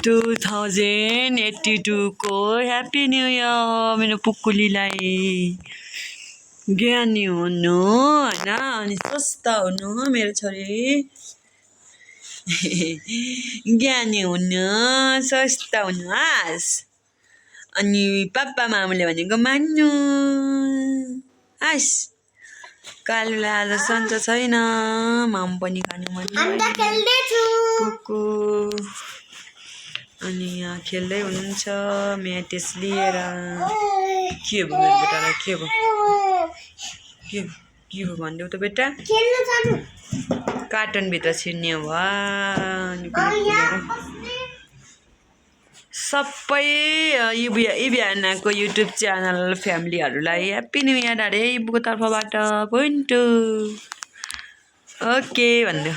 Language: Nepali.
2082 को ह्याप्पी न्यू इयर मेरो पुकुलीलाई ज्ञानी हुनु हैन अनि स्वस्थ हुनु मेरो छोरी ज्ञानी हुनु स्वस्थ हुनु हास अनि पापा मामुले भनेको मान्नु हास कालुलाई आज सन्चो छैन माम पनि खानु मन पुकु अनि यहाँ खेल्दै हुनुहुन्छ म्याटेस लिएर के भयो मेरो बेटालाई के भयो भन्देऊ त बेटा कार्टन भित्र छिर्ने हो अनि सबै इबियानाको युट्युब च्यानल फ्यामिलीहरूलाई ह्याप्पी न्यू इयर अरे इबुको तर्फबाट 0.2 ओके भन्देऊ